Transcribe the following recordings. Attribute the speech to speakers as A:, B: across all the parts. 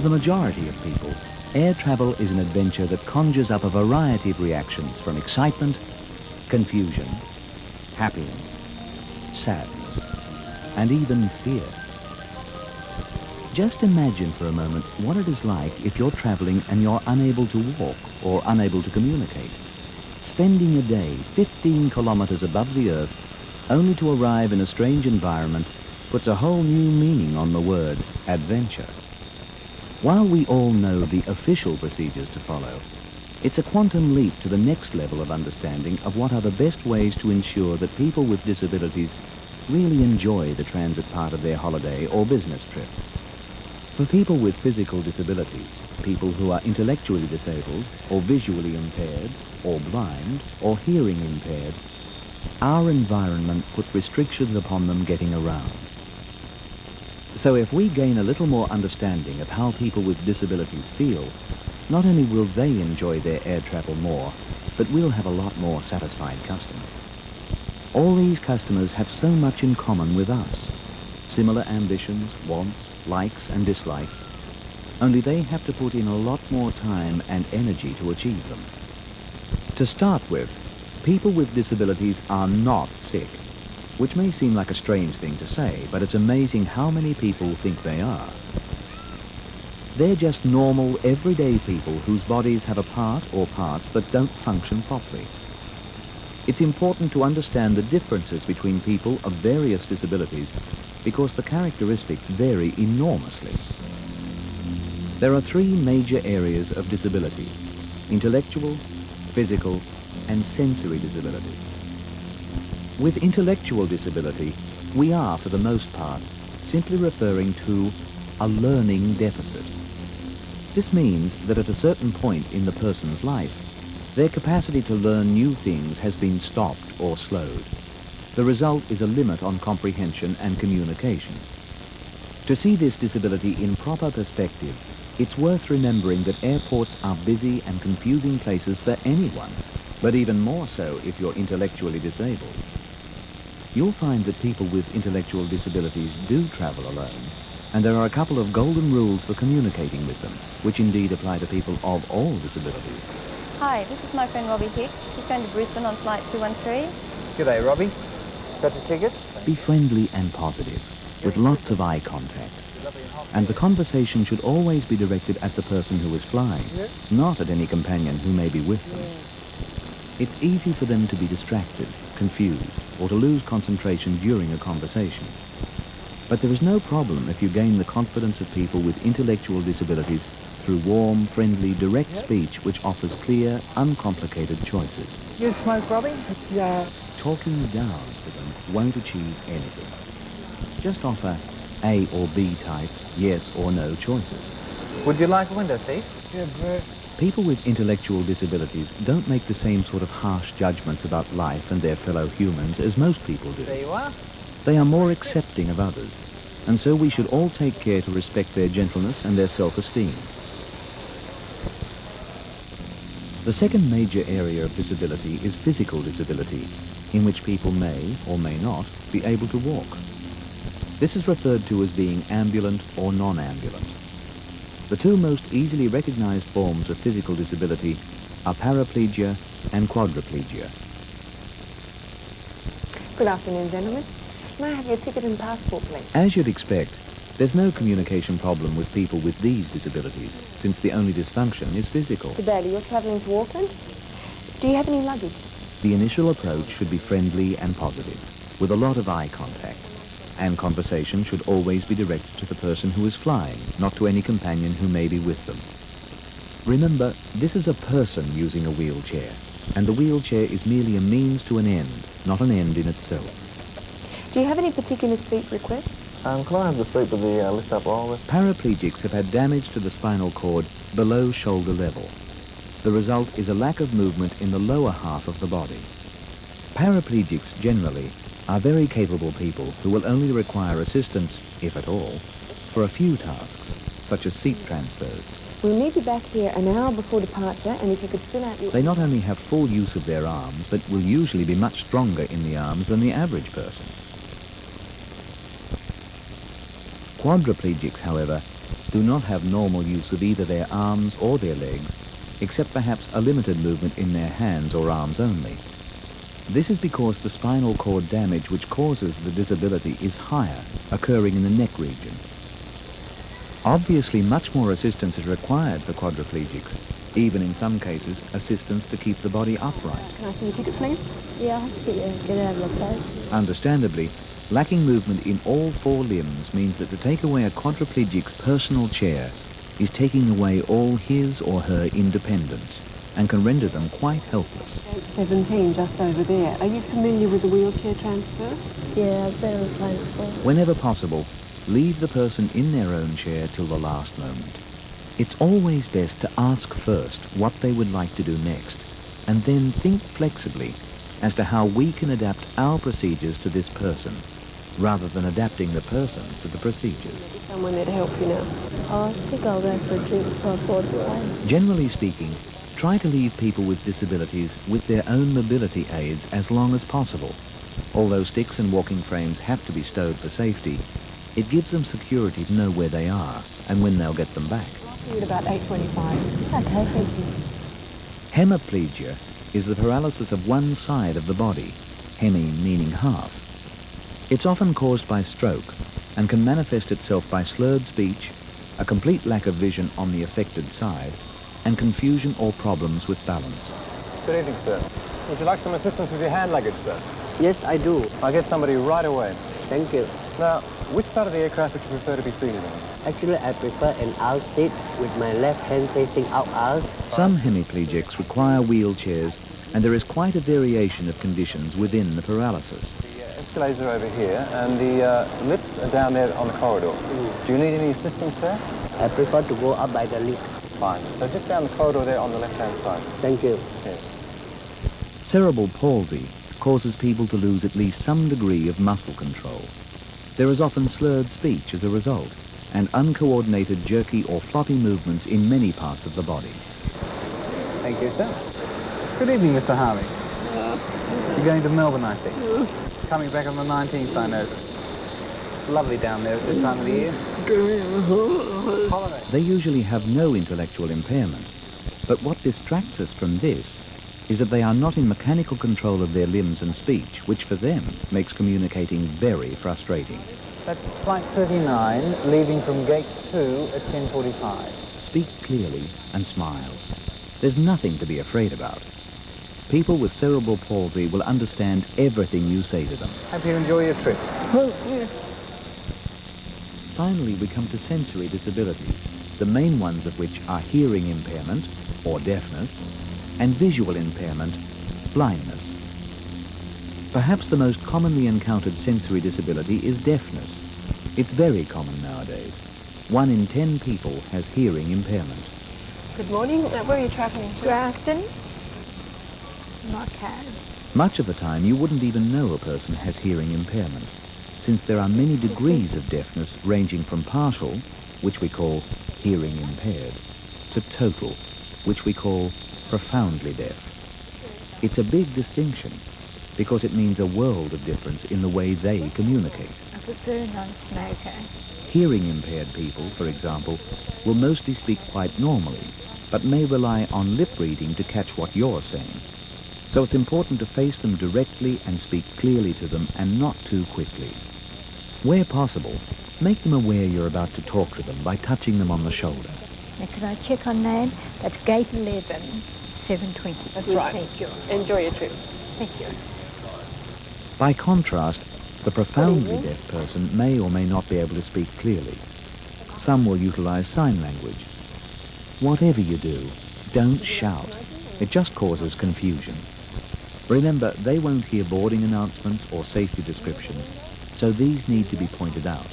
A: the majority of people, air travel is an adventure that conjures up a variety of reactions from excitement, confusion, happiness, sadness, and even fear. Just imagine for a moment what it is like if you're traveling and you're unable to walk or unable to communicate. Spending a day 15 kilometers above the Earth only to arrive in a strange environment puts a whole new meaning on the word adventure. While we all know the official procedures to follow, it's a quantum leap to the next level of understanding of what are the best ways to ensure that people with disabilities really enjoy the transit part of their holiday or business trip. For people with physical disabilities, people who are intellectually disabled, or visually impaired, or blind, or hearing impaired, our environment put restrictions upon them getting around. So if we gain a little more understanding of how people with disabilities feel, not only will they enjoy their air travel more, but we'll have a lot more satisfied customers. All these customers have so much in common with us. Similar ambitions, wants, likes and dislikes, only they have to put in a lot more time and energy to achieve them. To start with, people with disabilities are not sick, which may seem like a strange thing to say, but it's amazing how many people think they are. They're just normal, everyday people whose bodies have a part or parts that don't function properly. It's important to understand the differences between people of various disabilities because the characteristics vary enormously. There are three major areas of disability: intellectual, physical, and sensory disability. With intellectual disability, we are, for the most part, simply referring to a learning deficit. This means that at a certain point in the person's life, their capacity to learn new things has been stopped or slowed. The result is a limit on comprehension and communication. To see this disability in proper perspective, it's worth remembering that airports are busy and confusing places for anyone, but even more so if you're intellectually disabled. You'll find that people with intellectual disabilities do travel alone, and there are a couple of golden rules for communicating with them, which indeed apply to people of all disabilities.
B: Hi, this is my friend Robbie Hicks. He's going to Brisbane on flight 213.
C: G'day, Robbie. Got your ticket?
A: Be friendly and positive, with lots of eye contact. And the conversation should always be directed at the person who is flying, not at any companion who may be with them. It's easy for them to be distracted, confused, or to lose concentration during a conversation. But there is no problem if you gain the confidence of people with intellectual disabilities through warm, friendly, direct speech which offers clear, uncomplicated choices.
C: You smoke, Robbie? Yeah.
A: Talking down to them won't achieve anything. Just offer A or B type, yes or no choices.
C: Would you like a window seat? Yeah, bro.
A: People with intellectual disabilities don't make the same sort of harsh judgments about life and their fellow humans as most people do.
C: There you are.
A: They are more accepting of others, and so we should all take care to respect their gentleness and their self-esteem. The second major area of disability is physical disability, in which people may or may not be able to walk. This is referred to as being ambulant or non-ambulant. The two most easily recognized forms of physical disability are paraplegia and quadriplegia.
D: Good afternoon, gentlemen. May I have your ticket and passport, please?
A: As you'd expect, there's no communication problem with people with these disabilities, since the only dysfunction is physical.
D: Mr. Bailey, you're travelling to Auckland? Do you have any luggage?
A: The initial approach should be friendly and positive, with a lot of eye contact, and conversation should always be directed to the person who is flying, not to any companion who may be with them. Remember, this is a person using a wheelchair, and the wheelchair is merely a means to an end, not an end in itself.
D: Do you have any particular seat requests?
C: Can I have the seat with the lift-up roller?
A: Paraplegics have had damage to the spinal cord below shoulder level. The result is a lack of movement in the lower half of the body. Paraplegics generally are very capable people who will only require assistance, if at all, for a few tasks, such as seat transfers.
D: We'll need you back here an hour before departure, and if you could fill out your...
A: They not only have full use of their arms, but will usually be much stronger in the arms than the average person. Quadriplegics, however, do not have normal use of either their arms or their legs, except perhaps a limited movement in their hands or arms only. This is because the spinal cord damage which causes the disability is higher, occurring in the neck region. Obviously, much more assistance is required for quadriplegics, even in some cases, assistance to keep the body upright.
D: Can I see your ticket, please?
B: Yeah, get out of the place.
A: Understandably, lacking movement in all four limbs means that to take away a quadriplegic's personal chair is taking away all his or her independence and can render them quite helpless.
D: 17, just over there. Are you familiar with the wheelchair transfer?
B: Yeah, I've been on the plane before.
A: Whenever possible, leave the person in their own chair till the last moment. It's always best to ask first what they would like to do next, and then think flexibly as to how we can adapt our procedures to this person, rather than adapting the person to the procedures.
D: There's someone there to help you now.
B: Oh, I think I'll go for a drink before I board the plane.
A: Generally speaking, try to leave people with disabilities with their own mobility aids as long as possible. Although sticks and walking frames have to be stowed for safety, it gives them security to know where they are and when they'll get them back.
D: I'll see you at about 8:25.
B: Okay, thank you.
A: Hemiplegia is the paralysis of one side of the body, hemi meaning half. It's often caused by stroke and can manifest itself by slurred speech, a complete lack of vision on the affected side, and confusion or problems with balance.
C: Good evening, sir. Would you like some assistance with your hand luggage, sir?
E: Yes, I do.
C: I'll get somebody right away.
E: Thank you.
C: Now, which side of the aircraft would you prefer to be seated on?
E: Actually, I prefer an out seat with my left hand facing out.
A: Some hemiplegics require wheelchairs, and there is quite a variation of conditions within the paralysis.
C: The escalators are over here, and the lifts are down there on the corridor. Do you need any assistance there?
E: I prefer to go up by the lift.
C: Fine. So just down the corridor there on the left-hand side.
E: Thank you.
C: Yes.
A: Cerebral palsy causes people to lose at least some degree of muscle control. There is often slurred speech as a result, and uncoordinated jerky or floppy movements in many parts of the body.
C: Thank you, sir. Good evening, Mr. Harvey. You're going to Melbourne, I see. Coming back on the 19th, I noticed. Lovely down there at this time of the year. Holiday.
A: They usually have no intellectual impairment, but what distracts us from this is that they are not in mechanical control of their limbs and speech, which for them makes communicating very frustrating.
C: That's flight 39, leaving from gate 2 at 10:45.
A: Speak clearly and smile. There's nothing to be afraid about. People with cerebral palsy will understand everything you say to them.
C: Hope you enjoy your trip.
A: Finally, we come to sensory disabilities, the main ones of which are hearing impairment, or deafness, and visual impairment, blindness. Perhaps the most commonly encountered sensory disability is deafness. It's very common nowadays. 1 in 10 people has hearing impairment.
D: Good morning. Where are you travelling to?
B: Grafton? Marquette.
A: Much of the time, you wouldn't even know a person has hearing impairment, since there are many degrees of deafness ranging from partial, which we call hearing impaired, to total, which we call profoundly deaf. It's a big distinction because it means a world of difference in the way they communicate.
B: I prefer a non-smoker.
A: Hearing impaired people, for example, will mostly speak quite normally, but may rely on lip reading to catch what you're saying. So it's important to face them directly and speak clearly to them and not too quickly. Where possible, make them aware you're about to talk to them by touching them on the shoulder.
B: Now, can I check on name? That's gate 11, 7:20.
D: That's right.
B: Thank you.
D: Enjoy your trip.
B: Thank you.
A: By contrast, the profoundly deaf person may or may not be able to speak clearly. Some will utilize sign language. Whatever you do, don't shout. It just causes confusion. Remember, they won't hear boarding announcements or safety descriptions, so these need to be pointed out.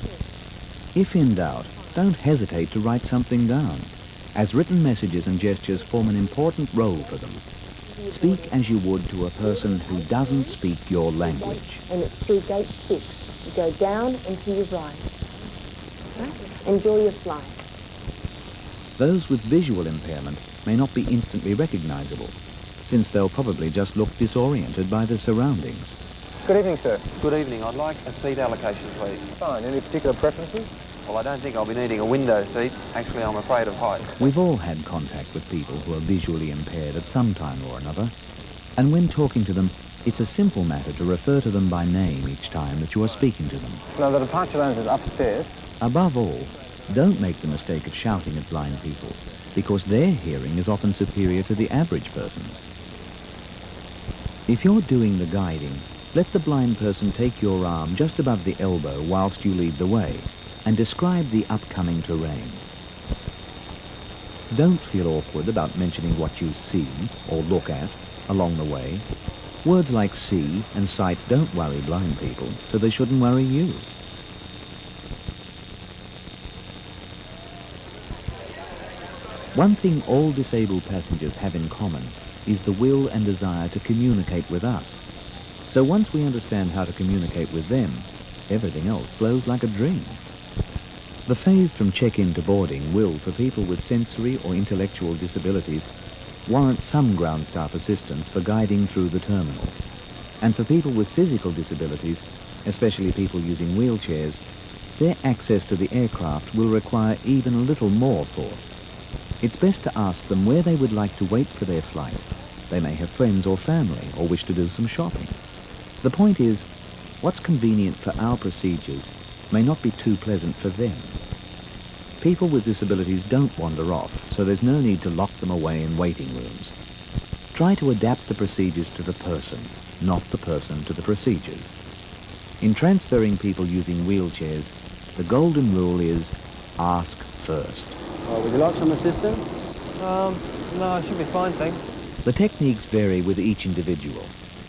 A: If in doubt, don't hesitate to write something down, as written messages and gestures form an important role for them. Speak as you would to a person who doesn't speak your language.
D: And it's through gate 6. You go down and to your right. Right? Enjoy your flight.
A: Those with visual impairment may not be instantly recognizable, since they'll probably just look disoriented by the surroundings.
C: Good evening, sir.
F: Good evening. I'd like a seat allocation, please.
C: Fine. Any particular preferences? Well, I don't think I'll be needing a window seat. Actually, I'm afraid of heights.
A: We've all had contact with people who are visually impaired at some time or another, and when talking to them, it's a simple matter to refer to them by name each time that you are speaking to them.
C: No, the departure lounge is upstairs.
A: Above all, don't make the mistake of shouting at blind people, because their hearing is often superior to the average person's. If you're doing the guiding, let the blind person take your arm just above the elbow whilst you lead the way, and describe the upcoming terrain. Don't feel awkward about mentioning what you see or look at along the way. Words like see and sight don't worry blind people, so they shouldn't worry you. One thing all disabled passengers have in common is the will and desire to communicate with us. So once we understand how to communicate with them, everything else flows like a dream. The phase from check-in to boarding will, for people with sensory or intellectual disabilities, warrant some ground staff assistance for guiding through the terminal. And for people with physical disabilities, especially people using wheelchairs, their access to the aircraft will require even a little more thought. It's best to ask them where they would like to wait for their flight. They may have friends or family or wish to do some shopping. The point is, what's convenient for our procedures may not be too pleasant for them. People with disabilities don't wander off, so there's no need to lock them away in waiting rooms. Try to adapt the procedures to the person, not the person to the procedures. In transferring people using wheelchairs, the golden rule is ask first.
C: Would you like some assistance? No, I should be fine, thanks.
A: The techniques vary with each individual.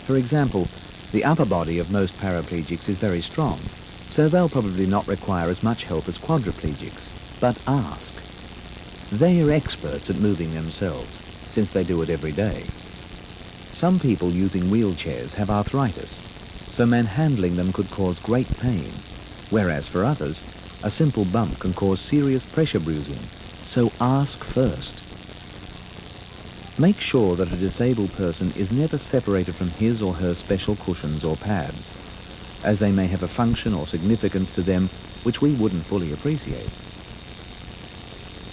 A: For example, the upper body of most paraplegics is very strong, so they'll probably not require as much help as quadriplegics. But ask. They are experts at moving themselves, since they do it every day. Some people using wheelchairs have arthritis, so manhandling them could cause great pain, whereas for others, a simple bump can cause serious pressure bruising, so ask first. Make sure that a disabled person is never separated from his or her special cushions or pads, as they may have a function or significance to them which we wouldn't fully appreciate.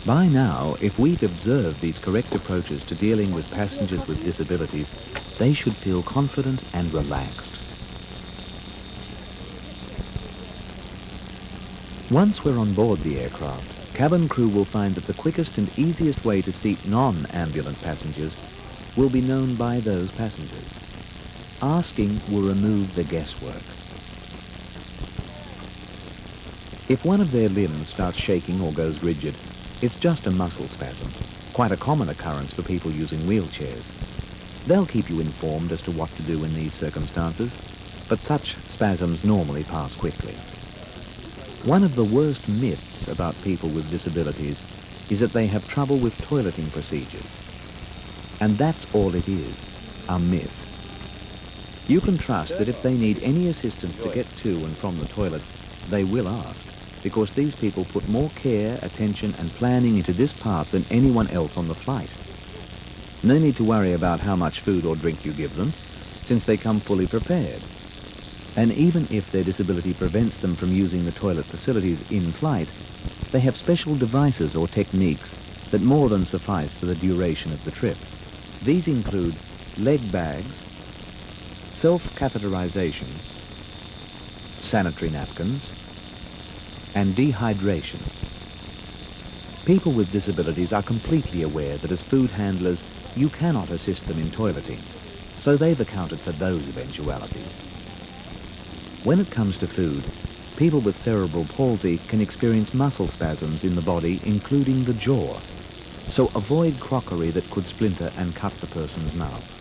A: By now, if we've observed these correct approaches to dealing with passengers with disabilities, they should feel confident and relaxed. Once we're on board the aircraft, cabin crew will find that the quickest and easiest way to seat non-ambulant passengers will be known by those passengers. Asking will remove the guesswork. If one of their limbs starts shaking or goes rigid, it's just a muscle spasm, quite a common occurrence for people using wheelchairs. They'll keep you informed as to what to do in these circumstances, but such spasms normally pass quickly. One of the worst myths about people with disabilities is that they have trouble with toileting procedures. And that's all it is, a myth. You can trust that if they need any assistance to get to and from the toilets, they will ask, because these people put more care, attention and planning into this part than anyone else on the flight. No need to worry about how much food or drink you give them, since they come fully prepared. And even if their disability prevents them from using the toilet facilities in flight, they have special devices or techniques that more than suffice for the duration of the trip. These include leg bags, self-catheterization, sanitary napkins, and dehydration. People with disabilities are completely aware that as food handlers, you cannot assist them in toileting, so they've accounted for those eventualities. When it comes to food, people with cerebral palsy can experience muscle spasms in the body, including the jaw, so avoid crockery that could splinter and cut the person's mouth.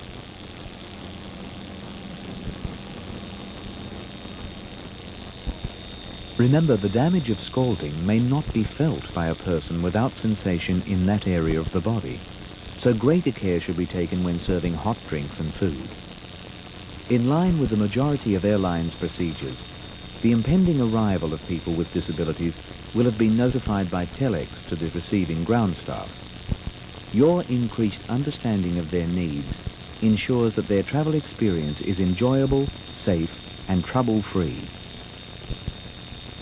A: Remember, the damage of scalding may not be felt by a person without sensation in that area of the body, so greater care should be taken when serving hot drinks and food. In line with the majority of airlines' procedures, the impending arrival of people with disabilities will have been notified by telex to the receiving ground staff. Your increased understanding of their needs ensures that their travel experience is enjoyable, safe, and trouble-free.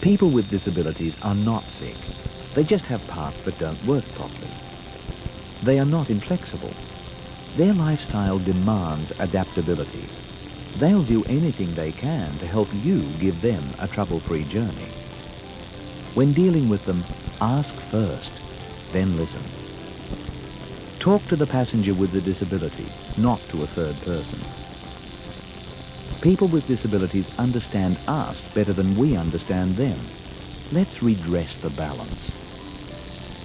A: People with disabilities are not sick. They just have parts that don't work properly. They are not inflexible. Their lifestyle demands adaptability. They'll do anything they can to help you give them a trouble-free journey. When dealing with them, ask first, then listen. Talk to the passenger with the disability, not to a third person. People with disabilities understand us better than we understand them. Let's redress the balance.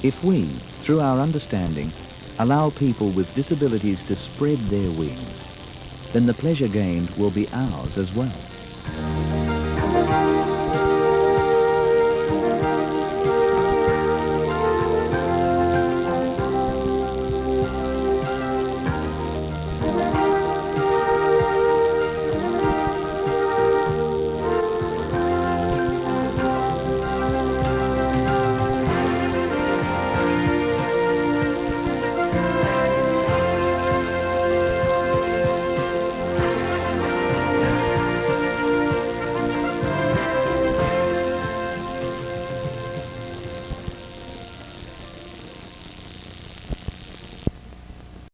A: If we, through our understanding, allow people with disabilities to spread their wings, then the pleasure gained will be ours as well.